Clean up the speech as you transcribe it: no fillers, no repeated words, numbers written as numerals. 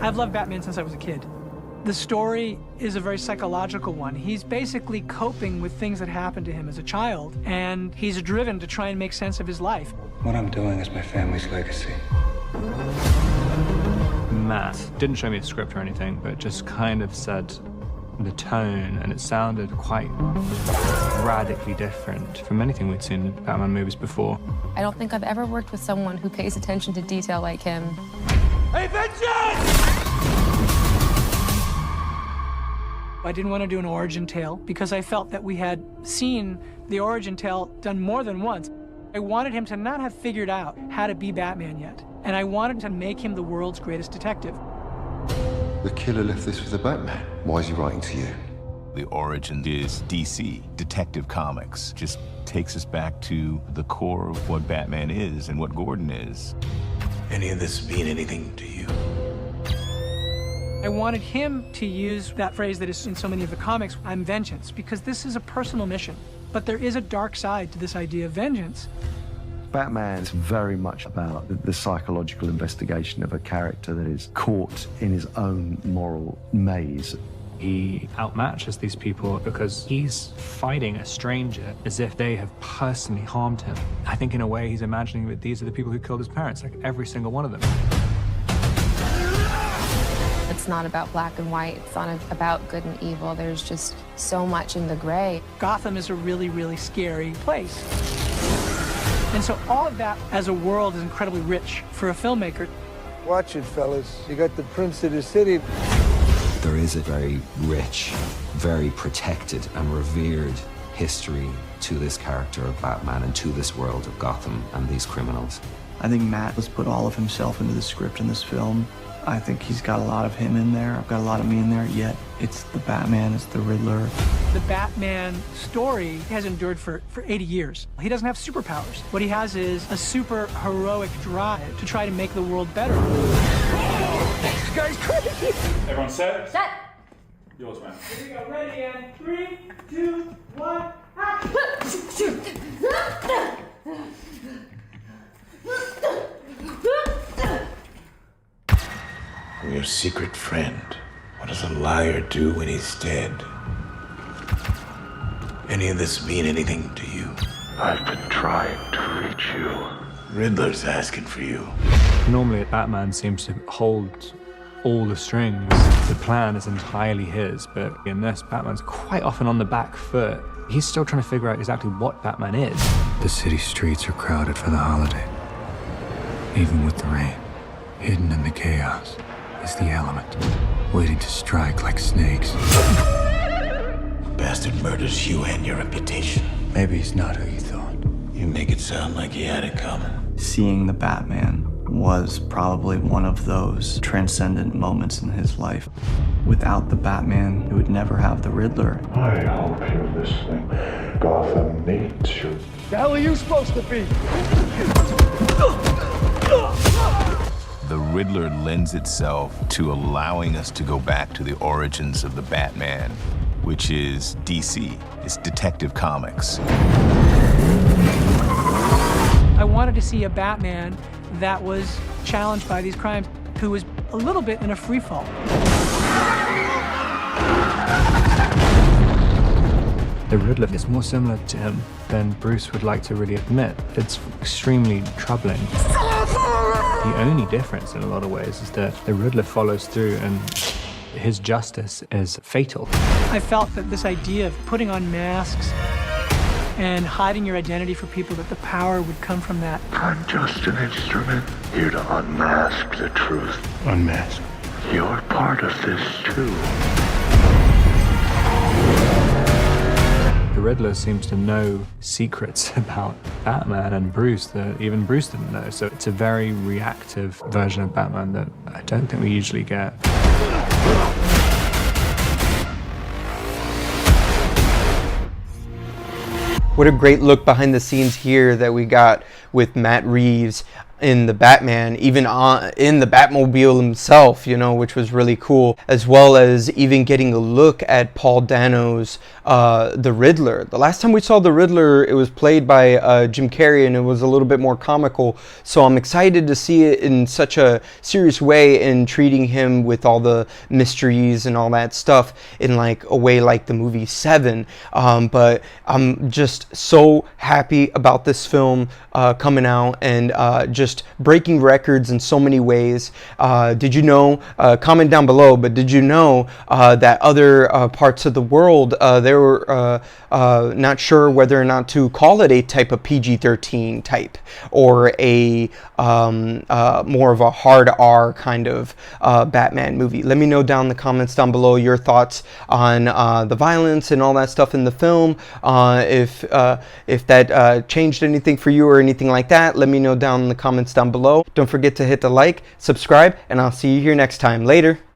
I've loved Batman since I was a kid. The story is a very psychological one. He's basically coping with things that happened to him as a child, and he's driven to try and make sense of his life. What I'm doing is my family's legacy. Matt didn't show me a script or anything, but just kind of said the tone, and it sounded quite radically different from anything we'd seen in Batman movies before. I don't think I've ever worked with someone who pays attention to detail like him. Hey, vengeance! I didn't want to do an origin tale because I felt that we had seen the origin tale done more than once. I wanted him to not have figured out how to be Batman yet, and I wanted to make him the world's greatest detective. The killer left this with the Batman. Why is he writing to you? The origin is DC, Detective Comics. Just takes us back to the core of what Batman is and what Gordon is. Any of this mean anything to you? I wanted him to use that phrase that is in so many of the comics, I'm vengeance, because this is a personal mission. But there is a dark side to this idea of vengeance. Batman is very much about the psychological investigation of a character that is caught in his own moral maze. He outmatches these people because he's fighting a stranger as if they have personally harmed him. I think in a way he's imagining that these are the people who killed his parents, like every single one of them. It's not about black and white. It's not about good and evil. There's just so much in the gray. Gotham is a really, really scary place. And so all of that as a world is incredibly rich for a filmmaker. Watch it, fellas. You got the prince of the city. There is a very rich, very protected and revered history to this character of Batman and to this world of Gotham and these criminals. I think Matt has put all of himself into the script in this film. I think he's got a lot of him in there. I've got a lot of me in there, yet it's the Batman, it's the Riddler. The Batman story has endured for 80 years. He doesn't have superpowers. What he has is a super heroic drive to try to make the world better. This guy's crazy! Everyone set? Set! Yours, man. Here we go, ready, and 3, 2, 1, action! I'm your secret friend. What does a liar do when he's dead? Any of this mean anything to you? I've been trying to reach you. Riddler's asking for you. Normally, Batman seems to hold all the strings. The plan is entirely his, but in this, Batman's quite often on the back foot. He's still trying to figure out exactly what Batman is. The city streets are crowded for the holiday. Even with the rain, hidden in the chaos is the element, waiting to strike like snakes. Bastard murders you and your reputation. Maybe he's not who you thought. You make it sound like he had it coming. Seeing the Batman was probably one of those transcendent moments in his life. Without the Batman, he would never have the Riddler. I hope you're listening. Gotham needs you. The hell are you supposed to be? The Riddler lends itself to allowing us to go back to the origins of the Batman, which is DC, it's Detective Comics. I wanted to see a Batman that was challenged by these crimes, who was a little bit in a free fall. The Riddler is more similar to him than Bruce would like to really admit. It's extremely troubling. The only difference in a lot of ways is that the Riddler follows through and his justice is fatal. I felt that this idea of putting on masks and hiding your identity for people, that the power would come from that. I'm just an instrument, here to unmask the truth. Unmask. You're part of this too. The Riddler seems to know secrets about Batman and Bruce that even Bruce didn't know. So it's a very reactive version of Batman that I don't think we usually get. What a great look behind the scenes here that we got with Matt Reeves in the Batman, even in the Batmobile himself, you know, which was really cool, as well as even getting a look at Paul Dano's the Riddler. The last time we saw the Riddler, it was played by Jim Carrey, and it was a little bit more comical, so I'm excited to see it in such a serious way and treating him with all the mysteries and all that stuff in like a way like the movie Seven. But I'm just so happy about this film coming out and just breaking records in so many ways. Did you know, comment down below, but did you know that other parts of the world, they were not sure whether or not to call it a type of PG-13 type or a more of a hard R kind of Batman movie. Let me know down in the comments down below your thoughts on the violence and all that stuff in the film. If that changed anything for you or anything like that, let me know down in the comments down below. Don't forget to hit the like, subscribe, and I'll see you here next time. Later.